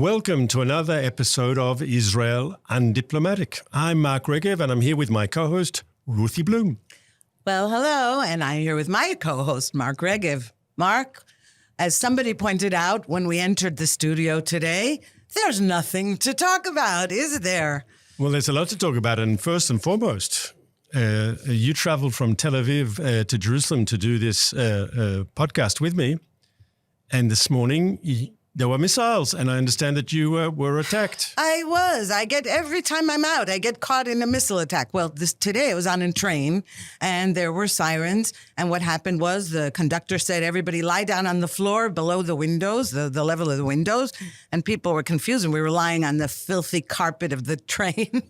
Welcome to another episode of Israel Undiplomatic. I'm Mark Regev, and I'm here with my co-host, Ruthie Blum. Well, hello, and I'm here with my co-host, Mark Regev. Mark, as somebody pointed out when we entered the studio today, there's nothing to talk about, is there? Well, there's a lot to talk about, and first and foremost, you traveled from Tel Aviv to Jerusalem to do this podcast with me, and this morning there were missiles, and I understand that you were attacked. I was. Every time I'm out, I get caught in a missile attack. Well, today I was on a train, and there were sirens, and what happened was the conductor said, everybody lie down on the floor below the windows, the level of the windows, and people were confused, and we were lying on the filthy carpet of the train,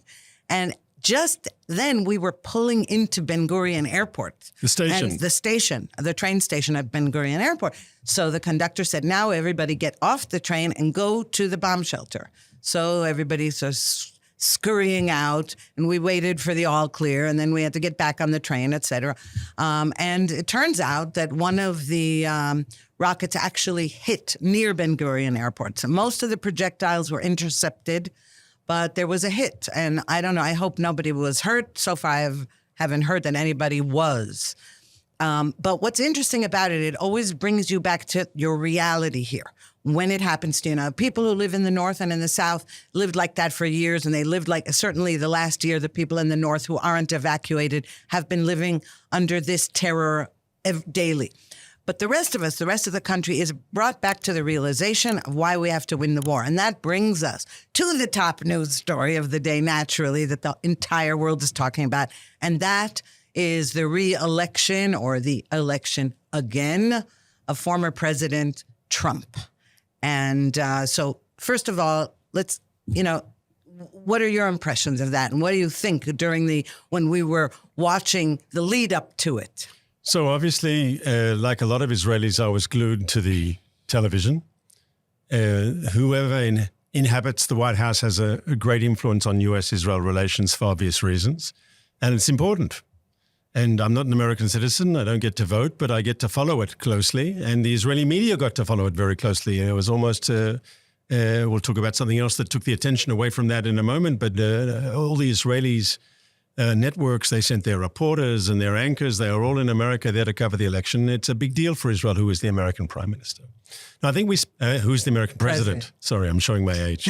and just then we were pulling into Ben Gurion Airport. The station. And the train station at Ben Gurion Airport. So the conductor said, now everybody get off the train and go to the bomb shelter. So everybody's just scurrying out, and we waited for the all clear, and then we had to get back on the train, et cetera. And it turns out that one of the rockets actually hit near Ben Gurion Airport. So most of the projectiles were intercepted, but there was a hit, and I don't know. I hope nobody was hurt. So far, I haven't heard that anybody was. But what's interesting about it always brings you back to your reality here. When it happens to, people who live in the North and in the South lived like that for years, and they lived like, certainly the last year, the people in the North who aren't evacuated have been living under this terror daily. But the rest of us, the rest of the country, is brought back to the realization of why we have to win the war. And that brings us to the top news story of the day, naturally, that the entire world is talking about. And that is the re-election, or the election again, of former President Trump. And so first of all, what are your impressions of that? And what do you think when we were watching the lead up to it? So obviously, like a lot of Israelis, I was glued to the television. Whoever inhabits the White House has a great influence on U.S.-Israel relations for obvious reasons. And it's important. And I'm not an American citizen. I don't get to vote, but I get to follow it closely. And the Israeli media got to follow it very closely. It was almost, we'll talk about something else that took the attention away from that in a moment, but all the Israelis' networks, they sent their reporters and their anchors. They are all in America there to cover the election. It's a big deal for Israel, who is the American prime minister. Now, I think who's the American president? Sorry, I'm showing my age.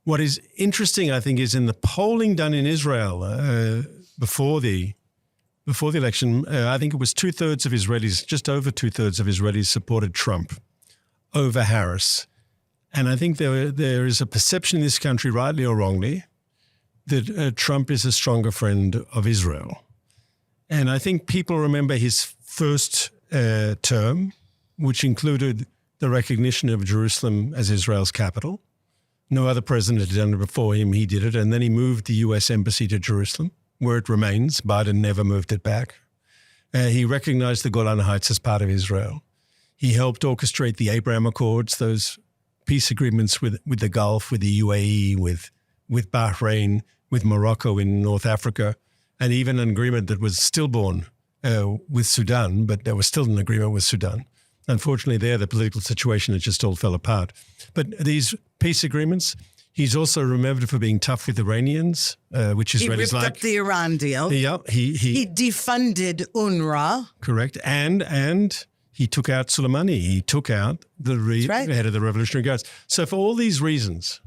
What is interesting, I think, is in the polling done in Israel before the election, I think it was just over two-thirds of Israelis supported Trump over Harris. And I think there is a perception in this country, rightly or wrongly, that Trump is a stronger friend of Israel. And I think people remember his first term, which included the recognition of Jerusalem as Israel's capital. No other president had done it before him. He did it. And then he moved the U.S. embassy to Jerusalem, where it remains. Biden never moved it back. He recognized the Golan Heights as part of Israel. He helped orchestrate the Abraham Accords, those peace agreements with the Gulf, with the UAE, with Bahrain, with Morocco in North Africa, and even an agreement that was stillborn with Sudan, but there was still an agreement with Sudan. Unfortunately, the political situation, it just all fell apart. But these peace agreements, he's also remembered for being tough with Iranians, which Israelis like. He ripped up the Iran deal. Yeah, he defunded UNRWA. Correct, and he took out Soleimani. He took out the head of the Revolutionary Guards. So for all these reasons,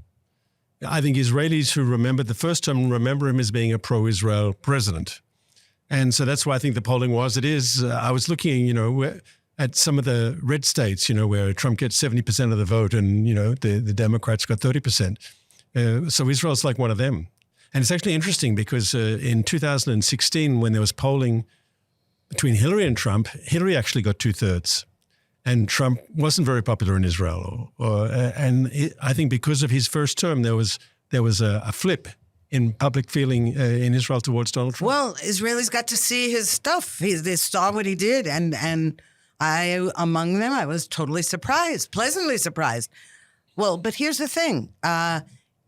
I think Israelis who remembered the first time remember him as being a pro-Israel president. And so that's why I think the polling it is. I was looking, at some of the red states, where Trump gets 70% of the vote and, the Democrats got 30%. So Israel's like one of them. And it's actually interesting because in 2016, when there was polling between Hillary and Trump, Hillary actually got 2/3. And Trump wasn't very popular in Israel. I think because of his first term, there was a flip in public feeling in Israel towards Donald Trump. Well, Israelis got to see his stuff. They saw what he did. And among them, I was totally surprised, pleasantly surprised. Well, but here's the thing.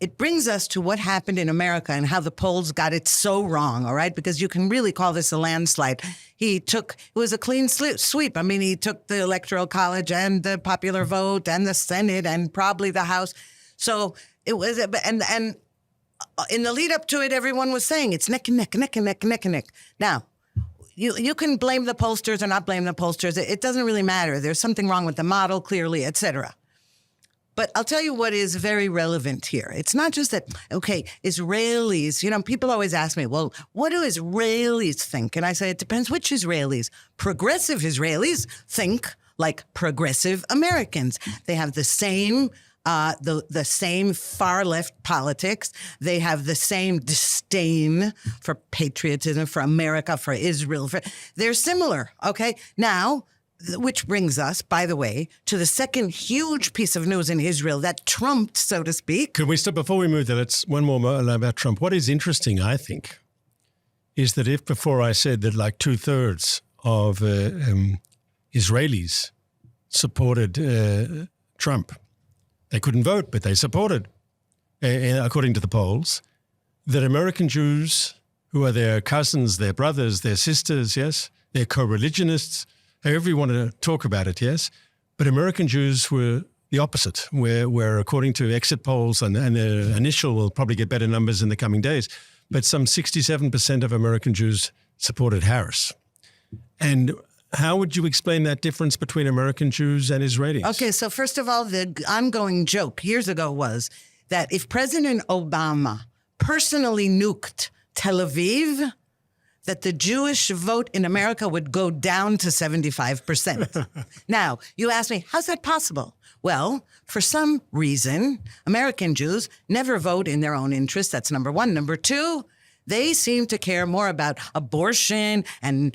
it brings us to what happened in America and how the polls got it so wrong, all right? Because you can really call this a landslide. It was a clean sweep. I mean, he took the Electoral College and the popular vote and the Senate and probably the House. So it was, and in the lead up to it, everyone was saying it's neck and neck, neck and neck, neck and neck. Now, you can blame the pollsters or not blame the pollsters. It doesn't really matter. There's something wrong with the model, clearly, et cetera. But I'll tell you what is very relevant here. It's not just that, okay, Israelis, people always ask me, well, what do Israelis think? And I say, it depends which Israelis. Progressive Israelis think like progressive Americans. They have the same the same far left politics. They have the same disdain for patriotism, for America, for Israel. They're similar, okay? Now, which brings us, by the way, to the second huge piece of news in Israel that trumped, so to speak. Could we stop before we move there? Let's one more about Trump. What is interesting, I think, is that if before I said that like 2/3 of Israelis supported Trump, they couldn't vote, but they supported, according to the polls, that American Jews, who are their cousins, their brothers, their sisters, yes, they're co-religionists, however you want to talk about it, yes. But American Jews were the opposite, where according to exit polls, and the initial will probably get better numbers in the coming days, but some 67% of American Jews supported Harris. And how would you explain that difference between American Jews and Israelis? Okay, so first of all, the ongoing joke years ago was that if President Obama personally nuked Tel Aviv, that the Jewish vote in America would go down to 75%. Now, you ask me, how's that possible? Well, for some reason, American Jews never vote in their own interest. That's number one. Number two, they seem to care more about abortion and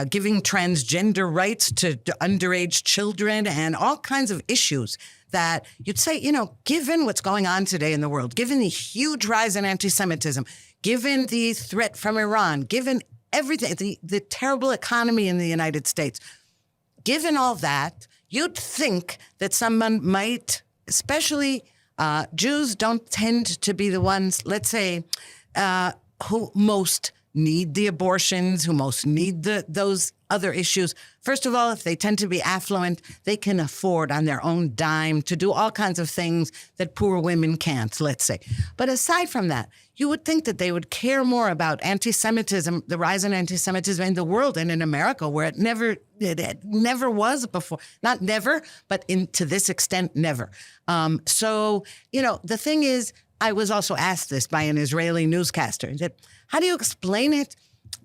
giving transgender rights to underage children and all kinds of issues that you'd say, given what's going on today in the world, given the huge rise in anti-Semitism, given the threat from Iran, given everything, the terrible economy in the United States, given all that, you'd think that someone might, especially Jews don't tend to be the ones, let's say, who most need the abortions, who most need those other issues. First of all, if they tend to be affluent, they can afford on their own dime to do all kinds of things that poor women can't, let's say. But aside from that, you would think that they would care more about anti-Semitism, the rise in anti-Semitism in the world and in America, where it never was before. Not never, but to this extent, never. So, the thing is, I was also asked this by an Israeli newscaster. That, how do you explain it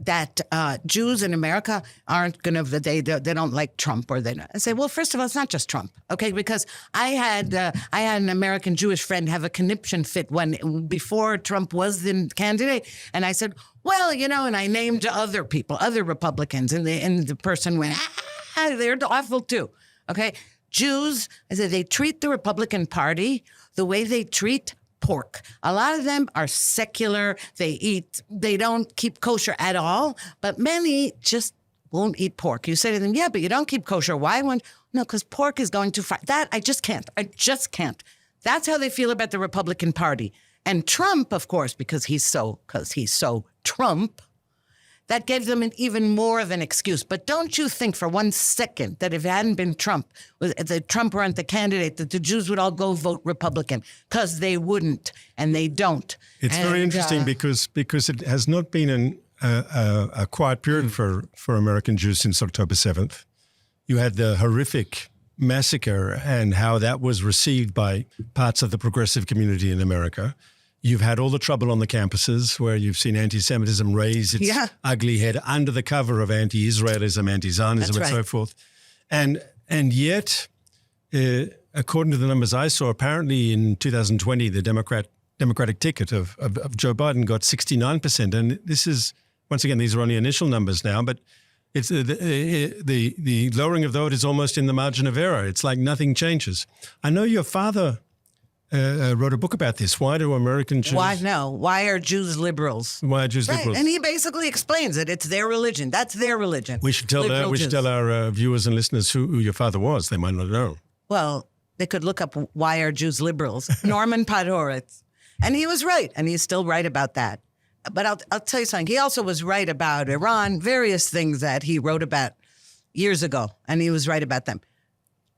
that Jews in America aren't going to, they don't like Trump or they don't? I say, well, first of all, it's not just Trump, okay? Because I had an American Jewish friend have a conniption fit before Trump was the candidate. And I said, well, and I named other people, other Republicans. And the person went, they're awful too, okay? Jews, I said, they treat the Republican Party the way they treat pork. A lot of them are secular. They don't keep kosher at all, but many just won't eat pork. You say to them, yeah, but you don't keep kosher. Why? No, because pork is going too far. That, I just can't. That's how they feel about the Republican Party. And Trump, of course, because he's so Trump, that gave them even more of an excuse. But don't you think for one second that if it hadn't been Trump, that Trump weren't the candidate, that the Jews would all go vote Republican? Because they wouldn't, and they don't. It's very interesting because it has not been a quiet period for American Jews since October 7th. You had the horrific massacre and how that was received by parts of the progressive community in America. You've had all the trouble on the campuses where you've seen anti-Semitism raise its ugly head under the cover of anti-Israelism, anti-Zionism, and so forth. And yet, according to the numbers I saw, apparently in 2020, the Democratic ticket of Joe Biden got 69%. And this is, once again, these are only initial numbers now, but it's the lowering of the vote is almost in the margin of error. It's like nothing changes. I know your father wrote a book about this. Why do American Jews... Why are Jews liberals? Why are Jews liberals? And he basically explains it. It's their religion. That's their religion. We should tell our viewers and listeners who your father was. They might not know. Well, they could look up Why Are Jews Liberals? Norman Podhoretz. And he was right, and he's still right about that. But I'll tell you something. He also was right about Iran, various things that he wrote about years ago, and he was right about them.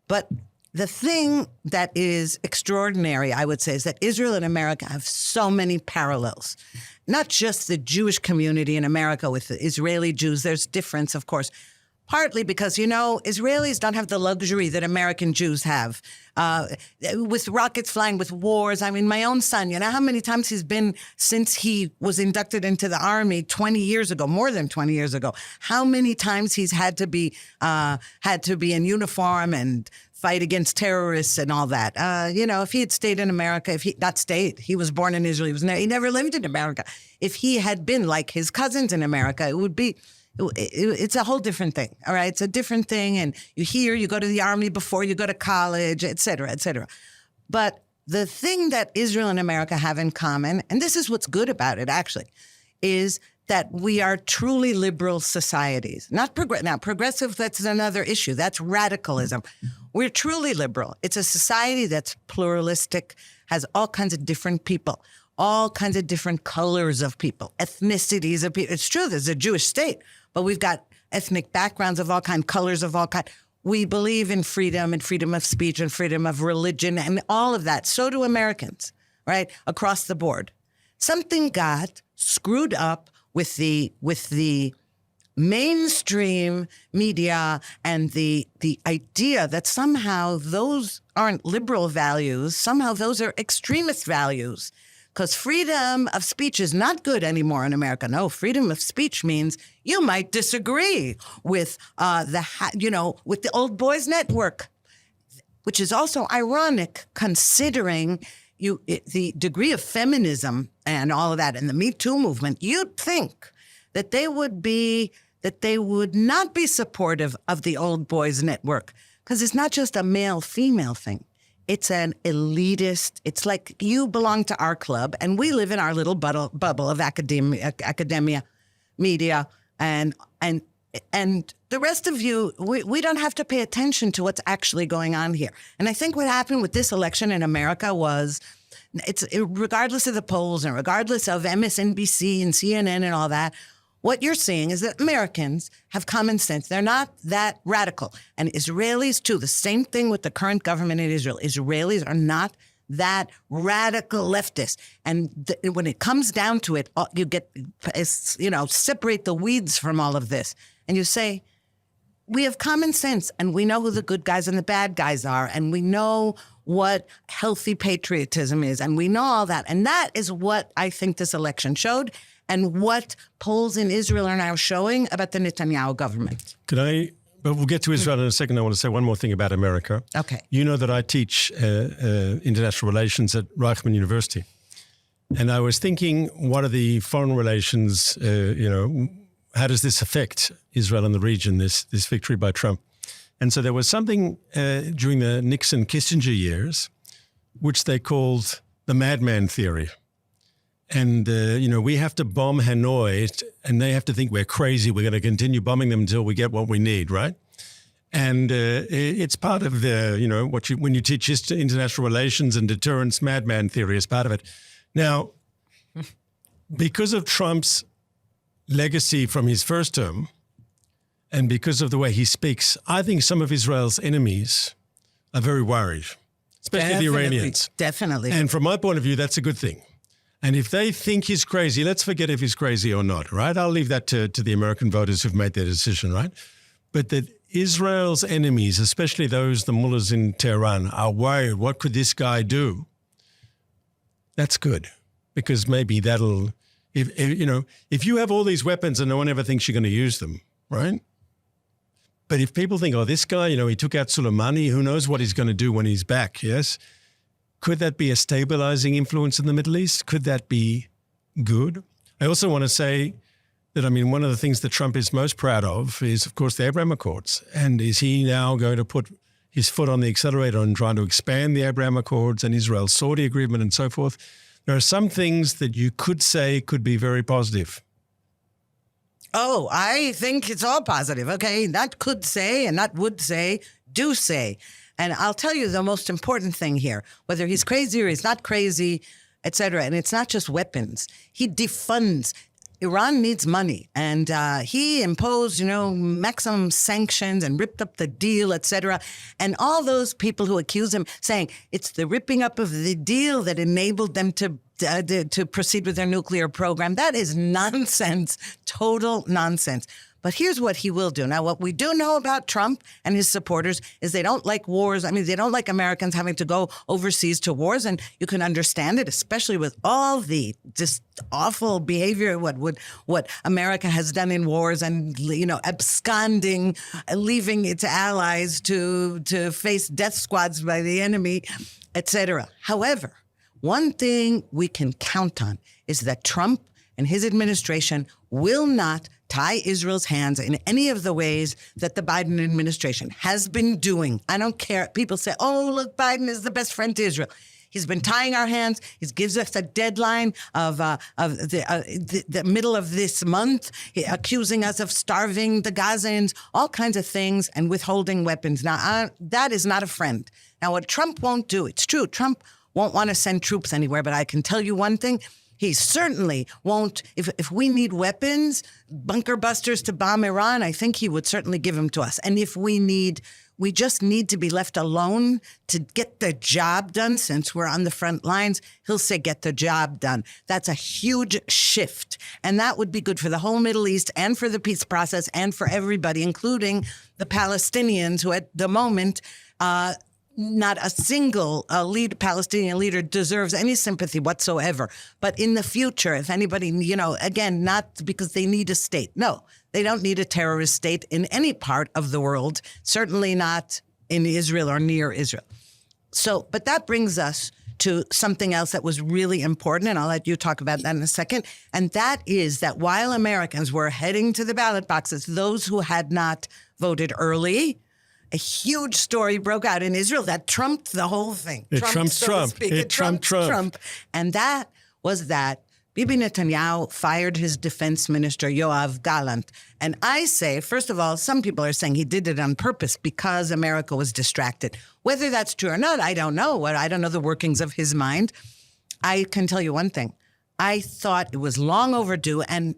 But the thing that is extraordinary, I would say, is that Israel and America have so many parallels. Not just the Jewish community in America with the Israeli Jews. There's difference, of course. Partly because, Israelis don't have the luxury that American Jews have. With rockets flying, with wars. I mean, my own son, you know how many times he's been since he was inducted into the army 20 years ago, more than 20 years ago. How many times he's had to be in uniform and fight against terrorists and all that. If he had stayed in America, he was born in Israel. He never lived in America. If he had been like his cousins in America, it's a whole different thing. All right. It's a different thing. And you go to the army before you go to college, et cetera, et cetera. But the thing that Israel and America have in common, and this is what's good about it actually, is that we are truly liberal societies. Not progressive, that's another issue. That's radicalism. We're truly liberal. It's a society that's pluralistic, has all kinds of different people, all kinds of different colors of people, ethnicities of people. It's true, there's a Jewish state, but we've got ethnic backgrounds of all kinds, colors of all kinds. We believe in freedom and freedom of speech and freedom of religion and all of that. So do Americans, right? Across the board. Something got screwed up with the mainstream media and the idea that somehow those aren't liberal values, somehow those are extremist values. Because freedom of speech is not good anymore in America. No, freedom of speech means you might disagree with with the Old Boys Network, which is also ironic considering the degree of feminism and all of that and the Me Too movement. You'd think that they would not be supportive of the Old Boys Network because it's not just a male-female thing. It's an elitist. It's like you belong to our club, and we live in our little bubble of academia, media, and the rest of you, we don't have to pay attention to what's actually going on here. And I think what happened with this election in America was, regardless of the polls and regardless of MSNBC and CNN and all that, what you're seeing is that Americans have common sense. They're not that radical. And Israelis, too, the same thing with the current government in Israel. Israelis are not that radical leftist. And when it comes down to it, you get, separate the weeds from all of this. And you say, we have common sense, and we know who the good guys and the bad guys are, and we know what healthy patriotism is, and we know all that. And that is what I think this election showed, and what polls in Israel are now showing about the Netanyahu government. But we'll get to Israel in a second. I want to say one more thing about America. Okay. You know that I teach international relations at Reichman University. And I was thinking, what are the foreign relations, how does this affect Israel and the region, this victory by Trump? And so there was something during the Nixon-Kissinger years, which they called the madman theory. And, we have to bomb Hanoi, and they have to think we're crazy. We're going to continue bombing them until we get what we need, right? And it's part of the, when you teach international relations and deterrence, madman theory is part of it. Now, because of Trump's legacy from his first term, and because of the way he speaks, I think some of Israel's enemies are very worried, especially the Iranians. Definitely. And from my point of view, that's a good thing. And if they think he's crazy, let's forget if he's crazy or not, right? I'll leave that to the American voters who've made their decision, right? But that Israel's enemies, especially the mullahs in Tehran, are worried, what could this guy do? That's good, because maybe that'll, if you have all these weapons and no one ever thinks you're going to use them, right? But if people think, this guy, he took out Soleimani, who knows what he's going to do when he's back, yes? Could that be a stabilizing influence in the Middle East? Could that be good? I also want to say that, one of the things that Trump is most proud of is, of course, the Abraham Accords. And is he now going to put his foot on the accelerator and trying to expand the Abraham Accords and Israel-Saudi agreement and so forth? There are some things that you could say could be very positive. Oh, I think it's all positive. Okay, not could say and not would say, do say. And I'll tell you the most important thing here, whether he's crazy or he's not crazy, etc. And it's not just weapons. He defunds. Iran needs money, and he imposed, maximum sanctions and ripped up the deal, etc. And all those people who accuse him, saying it's the ripping up of the deal that enabled them to proceed with their nuclear program. That is nonsense, total nonsense. But here's what he will do. Now, what we do know about Trump and his supporters is they don't like wars. I mean, they don't like Americans having to go overseas to wars. And you can understand it, especially with all the just awful behavior, what America has done in wars and, absconding, leaving its allies to face death squads by the enemy, etc. However, one thing we can count on is that Trump and his administration will not tie Israel's hands in any of the ways that the Biden administration has been doing. I don't care. People say, oh, look, Biden is the best friend to Israel. He's been tying our hands. He gives us a deadline of the middle of this month, accusing us of starving the Gazans, all kinds of things, and withholding weapons. Now, that is not a friend. Now, what Trump won't do, it's true, Trump won't want to send troops anywhere, but I can tell you one thing. He certainly won't, if we need weapons, bunker busters to bomb Iran, I think he would certainly give them to us. And if we just need to be left alone to get the job done, since we're on the front lines, he'll say, get the job done. That's a huge shift. And that would be good for the whole Middle East and for the peace process and for everybody, including the Palestinians, who at the moment, not a single Palestinian leader deserves any sympathy whatsoever. But in the future, if anybody, again, not because they need a state. No, they don't need a terrorist state in any part of the world, certainly not in Israel or near Israel. So, but that brings us to something else that was really important, and I'll let you talk about that in a second. And that is that while Americans were heading to the ballot boxes, those who had not voted early, a huge story broke out in Israel that trumped the whole thing. It trumped Trump. It trumped Trump. And that was that Bibi Netanyahu fired his defense minister, Yoav Gallant. And I say, first of all, some people are saying he did it on purpose because America was distracted. Whether that's true or not, I don't know. I don't know the workings of his mind. I can tell you one thing. I thought it was long overdue, and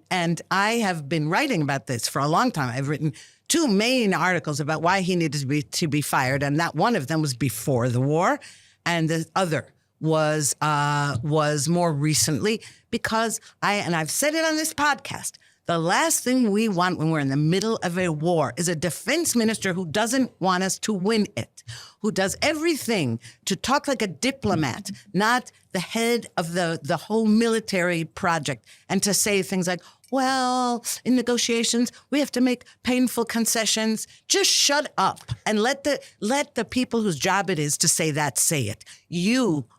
I have been writing about this for a long time. I've written 2 main articles about why he needed to be fired, and that one of them was before the war, and the other was more recently, because I've said it on this podcast, the last thing we want when we're in the middle of a war is a defense minister who doesn't want us to win it, who does everything to talk like a diplomat, not the head of the whole military project, and to say things like, well, in negotiations, we have to make painful concessions. Just shut up and let the people whose job it is to say that say it.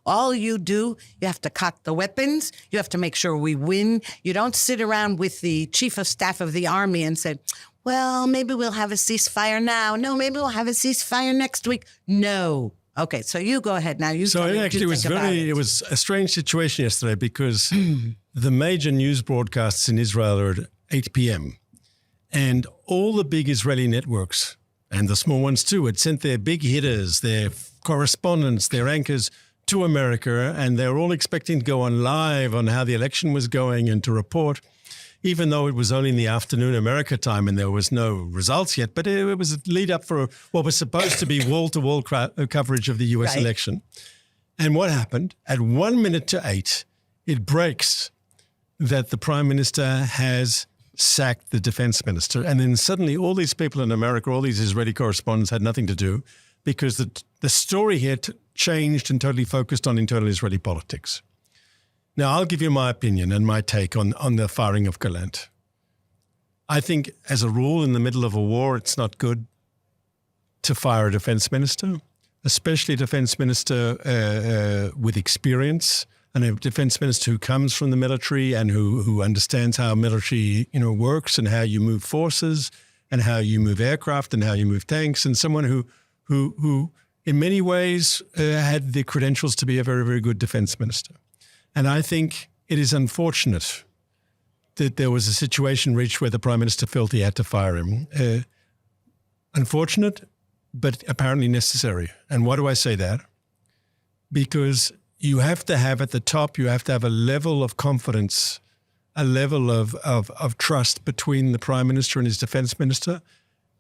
All you do, you have to cock the weapons. You have to make sure we win. You don't sit around with the chief of staff of the army and say, well, maybe we'll have a ceasefire now. No, maybe we'll have a ceasefire next week. No. Okay, so you go ahead now. So actually, it was a strange situation yesterday because the major news broadcasts in Israel are at 8 p.m. And all the big Israeli networks, and the small ones too, had sent their big hitters, their correspondents, their anchors to America, and they're all expecting to go on live on how the election was going and to report, even though it was only in the afternoon America time and there was no results yet. But it was a lead up for what was supposed to be wall-to-wall coverage of the U.S. election. And what happened? At 1 minute to 8, it breaks that the prime minister has sacked the defense minister. And then suddenly all these people in America, all these Israeli correspondents had nothing to do because the story here changed and totally focused on internal Israeli politics. Now, I'll give you my opinion and my take on the firing of Gallant. I think, as a rule, in the middle of a war, it's not good to fire a defense minister, especially a defense minister with experience and a defense minister who comes from the military and who understands how military works and how you move forces and how you move aircraft and how you move tanks, and someone who in many ways had the credentials to be a very, very good defense minister. And I think it is unfortunate that there was a situation reached where the Prime Minister felt he had to fire him. Unfortunate, but apparently necessary. And why do I say that? Because you have to have at the top, you have to have a level of confidence, a level of trust between the Prime Minister and his Defence Minister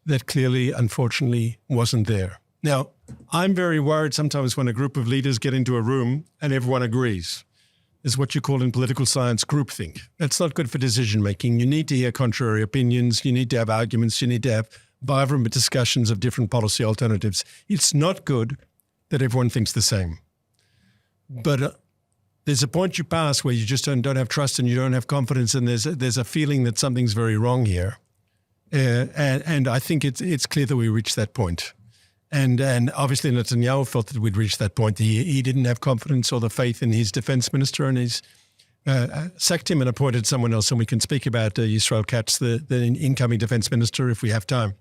that clearly, unfortunately, wasn't there. Now, I'm very worried sometimes when a group of leaders get into a room and everyone agrees. It's what you call in political science groupthink. That's not good for decision-making. You need to hear contrary opinions. You need to have arguments. You need to have vibrant discussions of different policy alternatives. It's not good that everyone thinks the same. But there's a point you pass where you just don't have trust and you don't have confidence, and there's a feeling that something's very wrong here. And I think it's clear that we reached that point. And obviously Netanyahu felt that we'd reached that point. He didn't have confidence or the faith in his defense minister, and he's sacked him and appointed someone else. And we can speak about Israel Katz, the incoming defense minister, if we have time.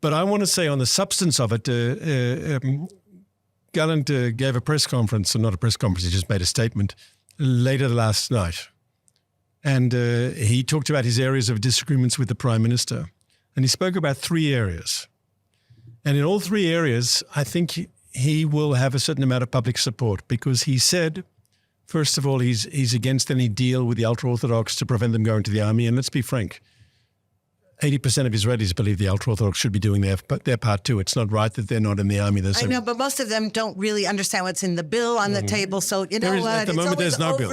But I want to say on the substance of it, Gallant gave a press conference, or not a press conference, he just made a statement later last night. And he talked about his areas of disagreements with the Prime Minister. And he spoke about 3 areas. And in all 3 areas, I think he will have a certain amount of public support, because he said, first of all, he's against any deal with the ultra-Orthodox to prevent them going to the army. And let's be frank, 80% of Israelis believe the ultra-Orthodox should be doing their part too. It's not right that they're not in the army. I know, but most of them don't really understand what's in the bill on the table. So, you know what? At the moment, there's no bill.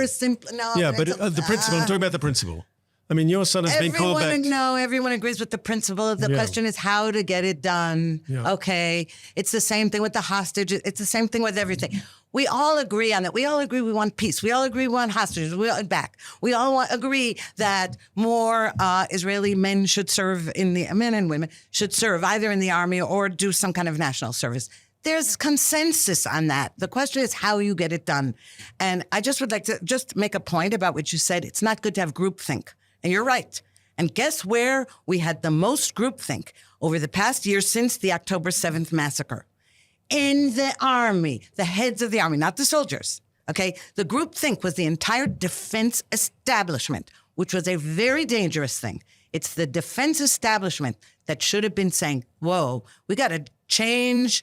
Yeah, but the principle, I'm talking about the principle. I mean, your son has been called back. No, everyone agrees with the principle. The question is how to get it done. Yeah. Okay. It's the same thing with the hostage. It's the same thing with everything. We all agree on that. We all agree we want peace. We all agree we want hostages. We all back. We all agree that more Israeli men should serve men and women should serve either in the army or do some kind of national service. There's consensus on that. The question is how you get it done. And I just would like to just make a point about what you said. It's not good to have groupthink. And you're right. And guess where we had the most groupthink over the past year since the October 7th massacre? In the army, the heads of the army, not the soldiers. Okay? The groupthink was the entire defense establishment, which was a very dangerous thing. It's the defense establishment that should have been saying, whoa, we got to change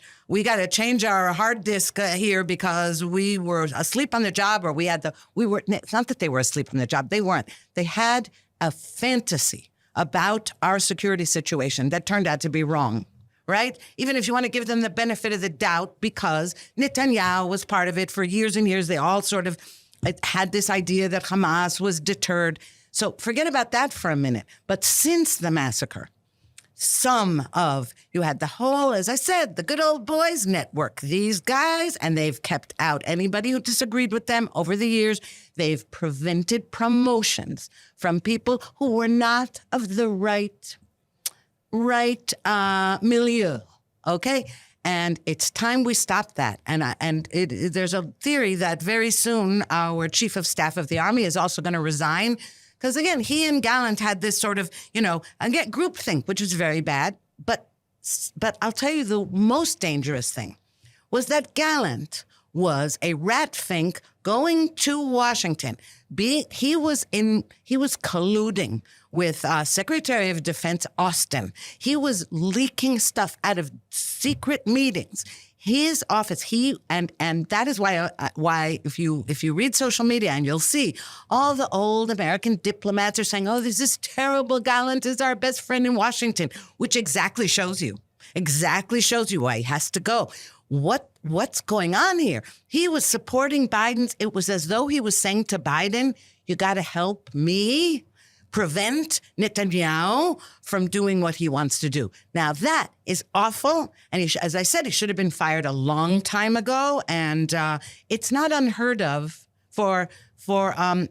our hard disk here because we were asleep on the job, or it's not that they were asleep on the job. They weren't. They had a fantasy about our security situation that turned out to be wrong, right? Even if you want to give them the benefit of the doubt, because Netanyahu was part of it for years and years. They all sort of had this idea that Hamas was deterred. So forget about that for a minute. But since the massacre, you had the whole, as I said, the good old boys network, these guys, and they've kept out anybody who disagreed with them over the years. They've prevented promotions from people who were not of the right milieu, okay? And it's time we stop that. And there's a theory that very soon our chief of staff of the army is also going to resign. Because, again, he and Gallant had this sort of, again, groupthink, which is very bad. But I'll tell you the most dangerous thing was that Gallant was a rat-fink going to Washington. He was colluding with Secretary of Defense Austin. He was leaking stuff out of secret meetings. His office, and that is why if you read social media, and you'll see all the old American diplomats are saying, oh, this is terrible. Gallant is our best friend in Washington, which exactly shows you why he has to go. What's going on here? He was supporting Biden's. It was as though he was saying to Biden, you got to help me prevent Netanyahu from doing what he wants to do. Now, that is awful. And as I said, he should have been fired a long time ago. And it's not unheard of for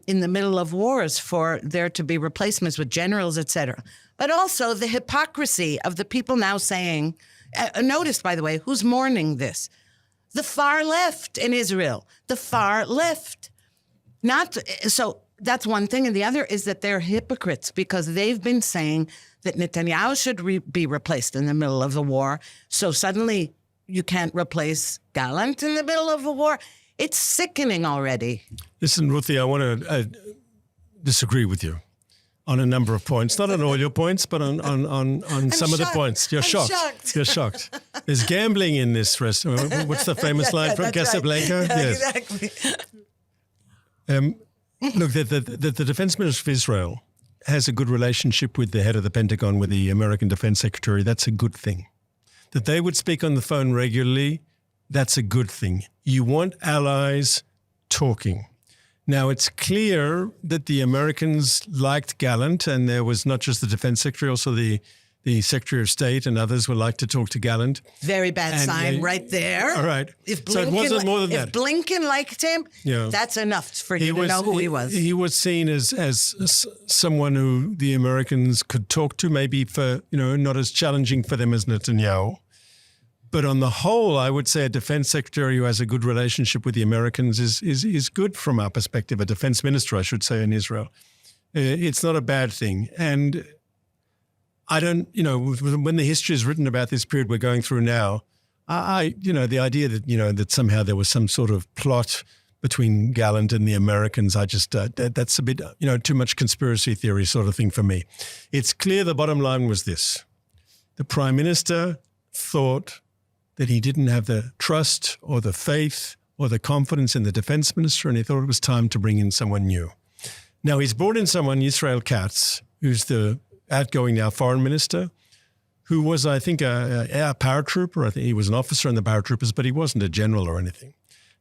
in the middle of wars for there to be replacements with generals, et cetera. But also the hypocrisy of the people now saying, notice, by the way, who's mourning this? The far left in Israel. The far left. That's one thing. And the other is that they're hypocrites because they've been saying that Netanyahu should be replaced in the middle of the war. So suddenly you can't replace Gallant in the middle of a war. It's sickening already. Listen, Ruthie, I want to disagree with you on a number of points. Not on all your points, but on some of the points. You're shocked. You're shocked. There's gambling in this restaurant. What's the famous line from Casablanca? Right. Yes. Exactly. Look, the defense minister of Israel has a good relationship with the head of the Pentagon, with the American defense secretary. That's a good thing. That they would speak on the phone regularly, that's a good thing. You want allies talking. Now, it's clear that the Americans liked Gallant, and there was not just the defense secretary, also the Secretary of State and others would like to talk to Gallant. Very bad sign right there. All right. If So it wasn't more than that. If Blinken liked him, that's enough for you to know who he was. He was seen as someone who the Americans could talk to, maybe for, not as challenging for them as Netanyahu. But on the whole, I would say a defense secretary who has a good relationship with the Americans is good from our perspective, a defense minister, I should say, in Israel. It's not a bad thing. And I don't, when the history is written about this period we're going through now, the idea that, that somehow there was some sort of plot between Gallant and the Americans, I just, that's a bit, too much conspiracy theory sort of thing for me. It's clear the bottom line was this. The Prime Minister thought that he didn't have the trust or the faith or the confidence in the defense minister, and he thought it was time to bring in someone new. Now, he's brought in someone, Israel Katz, who's the outgoing now foreign minister, who was, I think, a paratrooper. I think he was an officer in the paratroopers, but he wasn't a general or anything.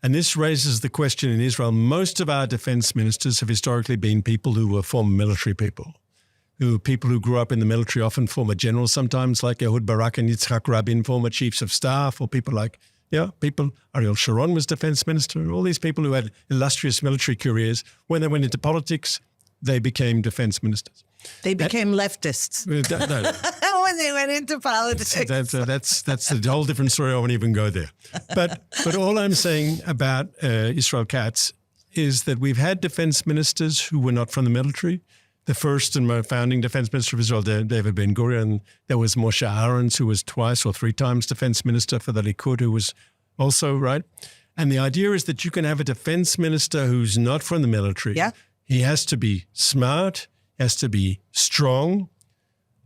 And this raises the question in Israel. Most of our defense ministers have historically been people who were former military people, people who grew up in the military, often former generals sometimes, like Ehud Barak and Yitzhak Rabin, former chiefs of staff, or people like, Ariel Sharon was defense minister, all these people who had illustrious military careers. When they went into politics, they became defense ministers. They became leftists. No. When they went into politics. That's a whole different story. I won't even go there. But all I'm saying about Israel Katz is that we've had defense ministers who were not from the military. The first and founding defense minister of Israel, David Ben-Gurion. There was Moshe Aarons, who was twice or three times defense minister for the Likud, who was also, right? And the idea is that you can have a defense minister who's not from the military. Yeah. He has to be smart, has to be strong.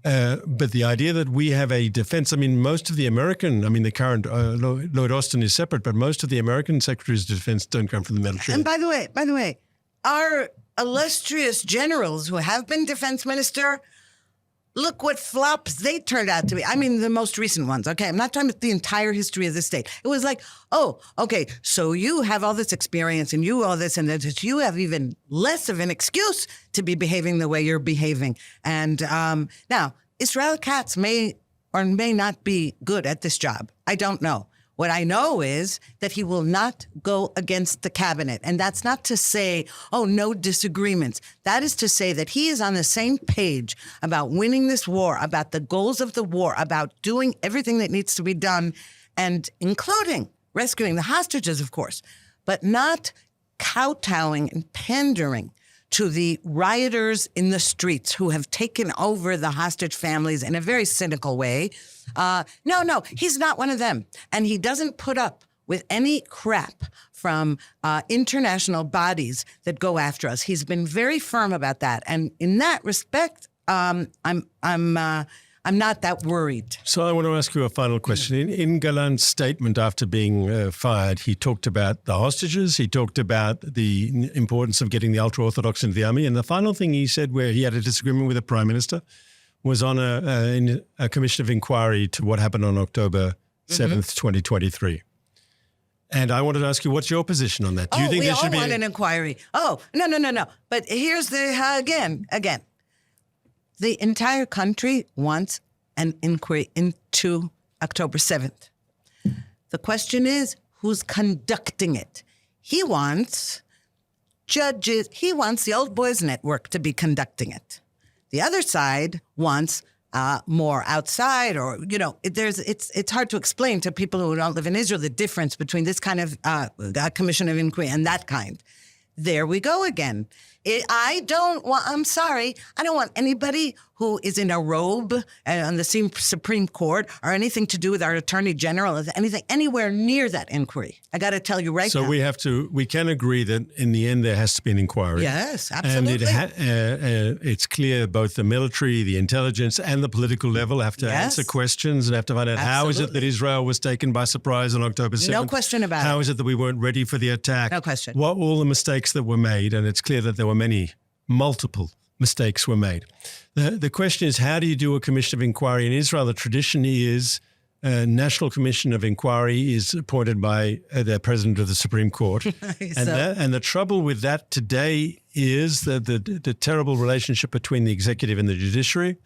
But the idea that we have a defense, most of the the current Lloyd Austin is separate, but most of the American secretaries of defense don't come from the military. And by the way, our illustrious generals who have been defense minister, look what flops they turned out to be. The most recent ones, okay? I'm not talking about the entire history of the state. It was like, oh, okay, so you have all this experience and you all this and that, you have even less of an excuse to be behaving the way you're behaving. And now, Israel Katz may or may not be good at this job. I don't know. What I know is that he will not go against the cabinet. And that's not to say, oh, no disagreements. That is to say that he is on the same page about winning this war, about the goals of the war, about doing everything that needs to be done, and including rescuing the hostages, of course, but not kowtowing and pandering to the rioters in the streets who have taken over the hostage families in a very cynical way. No, he's not one of them. And he doesn't put up with any crap from international bodies that go after us. He's been very firm about that. And in that respect, I'm not that worried. So I want to ask you a final question. In Gallant's statement after being fired, he talked about the hostages. He talked about the importance of getting the ultra-Orthodox into the army. And the final thing he said, where he had a disagreement with the Prime Minister, was on a commission of inquiry to what happened on October 7th, 2023. And I wanted to ask you, what's your position on that? Do you think there should be want an inquiry? Oh, no. But here's the, again. The entire country wants an inquiry into October 7th. The question is, who's conducting it? He wants judges. He wants the Old Boys Network to be conducting it. The other side wants more outside, or, it's hard to explain to people who don't live in Israel the difference between this kind of commission of inquiry and that kind. There we go again. I'm sorry, I don't want anybody who is in a robe on the Supreme Court or anything to do with our Attorney General, anything anywhere near that inquiry. I got to tell you right now. So we can agree that in the end there has to be an inquiry. Yes, absolutely. And it's clear both the military, the intelligence, and the political level have to answer questions and have to find out how is it that Israel was taken by surprise on October 7th? No question about it. How is it that we weren't ready for the attack? No question. What all the mistakes that were made, and it's clear that there were multiple mistakes were made. The question is, how do you do a commission of inquiry? In Israel, the tradition is a National Commission of Inquiry is appointed by the President of the Supreme Court. And the trouble with that today is the terrible relationship between the executive and the judiciary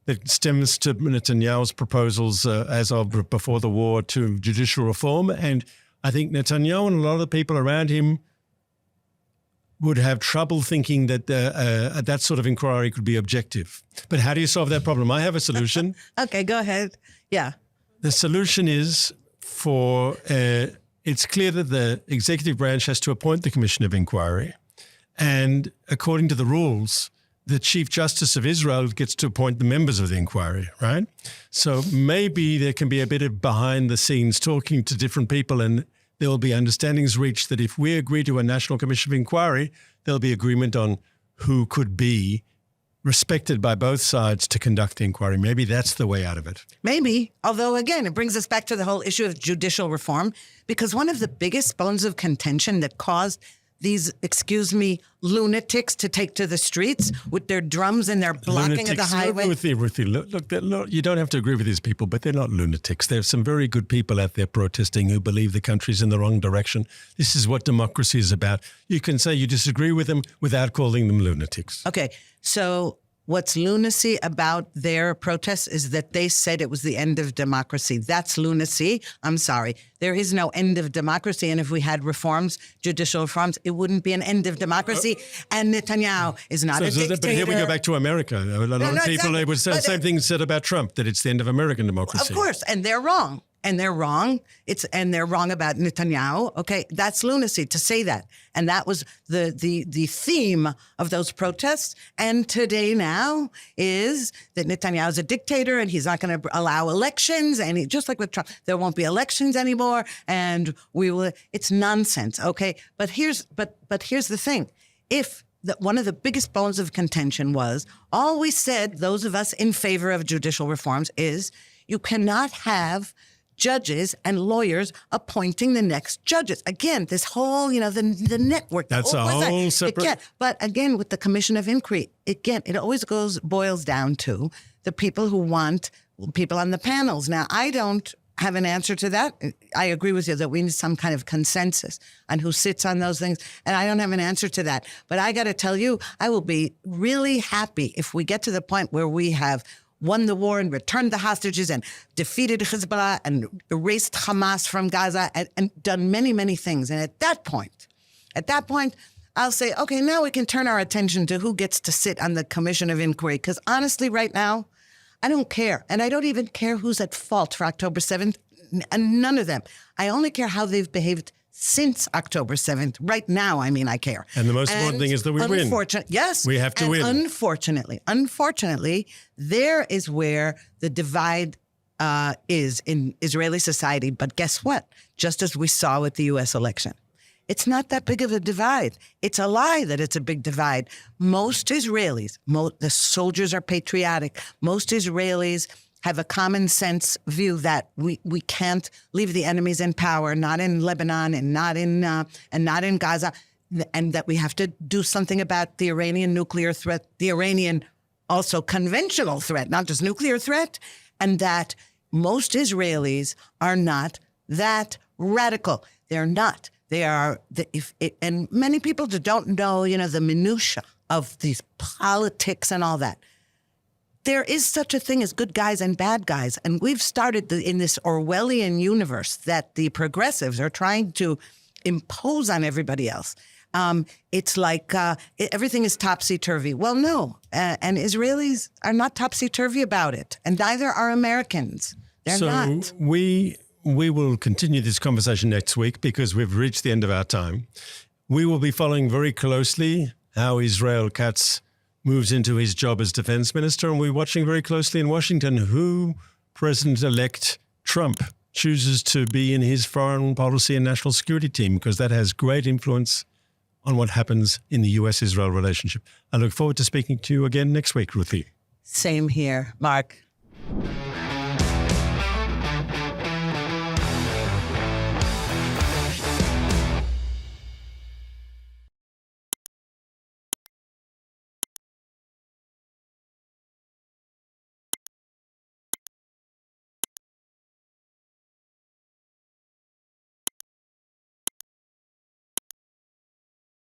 that stems to Netanyahu's proposals as of before the war to judicial reform. And I think Netanyahu and a lot of the people around him would have trouble thinking that that sort of inquiry could be objective. But how do you solve that problem? I have a solution. Okay, go ahead. Yeah. The solution is it's clear that the executive branch has to appoint the Commission of Inquiry. And according to the rules, the Chief Justice of Israel gets to appoint the members of the inquiry, right? So maybe there can be a bit of behind the scenes talking to different people, and there will be understandings reached that if we agree to a National Commission of Inquiry, there'll be agreement on who could be respected by both sides to conduct the inquiry. Maybe that's the way out of it. Maybe. Although, again, it brings us back to the whole issue of judicial reform, because one of the biggest bones of contention that caused these, lunatics to take to the streets with their drums and their blocking of the highway. Ruthie, look, you don't have to agree with these people, but they're not lunatics. There's some very good people out there protesting who believe the country's in the wrong direction. This is what democracy is about. You can say you disagree with them without calling them lunatics. Okay, so what's lunacy about their protests is that they said it was the end of democracy. That's lunacy. I'm sorry. There is no end of democracy. And if we had reforms, judicial reforms, it wouldn't be an end of democracy. And Netanyahu is not a dictator. But here we go back to America. A lot of people, they would say the same thing said about Trump, that it's the end of American democracy. Of course, and they're wrong. And they're wrong. They're wrong about Netanyahu. Okay, that's lunacy to say that. And that was the theme of those protests. And today now is that Netanyahu is a dictator and he's not going to allow elections. And just like with Trump, there won't be elections anymore. And we will. It's nonsense. Okay, but here's the thing: one of the biggest bones of contention was all we said, those of us in favor of judicial reforms, is you cannot have judges and lawyers appointing the next judges. Again, this whole, the network. That's a whole separate. But again, with the Commission of Inquiry, it always boils down to the people who want people on the panels. Now, I don't have an answer to that. I agree with you that we need some kind of consensus on who sits on those things. And I don't have an answer to that. But I got to tell you, I will be really happy if we get to the point where we have won the war and returned the hostages and defeated Hezbollah and erased Hamas from Gaza and done many, many things. And at that point, I'll say, okay, now we can turn our attention to who gets to sit on the Commission of Inquiry. Because honestly, right now, I don't care. And I don't even care who's at fault for October 7th. And none of them. I only care how they've behaved since October 7th. Right now, I care. And the most important thing is that we win. Yes. We have to win. Unfortunately, there is where the divide is in Israeli society. But guess what? Just as we saw with the U.S. election, it's not that big of a divide. It's a lie that it's a big divide. Most Israelis, the soldiers are patriotic. Most Israelis have a common sense view that we can't leave the enemies in power, not in Lebanon and not in Gaza, and that we have to do something about the Iranian nuclear threat, the Iranian also conventional threat, not just nuclear threat, and that most Israelis are not that radical. They're not. They are, and many people don't know, the minutia of these politics and all that. There is such a thing as good guys and bad guys. And we've started in this Orwellian universe that the progressives are trying to impose on everybody else. It's like everything is topsy-turvy. Well, no. And Israelis are not topsy-turvy about it. And neither are Americans. They're not. So we will continue this conversation next week because we've reached the end of our time. We will be following very closely how Israel Katz moves into his job as defense minister. And we're watching very closely in Washington who President-elect Trump chooses to be in his foreign policy and national security team, because that has great influence on what happens in the U.S.-Israel relationship. I look forward to speaking to you again next week, Ruthie. Same here, Mark.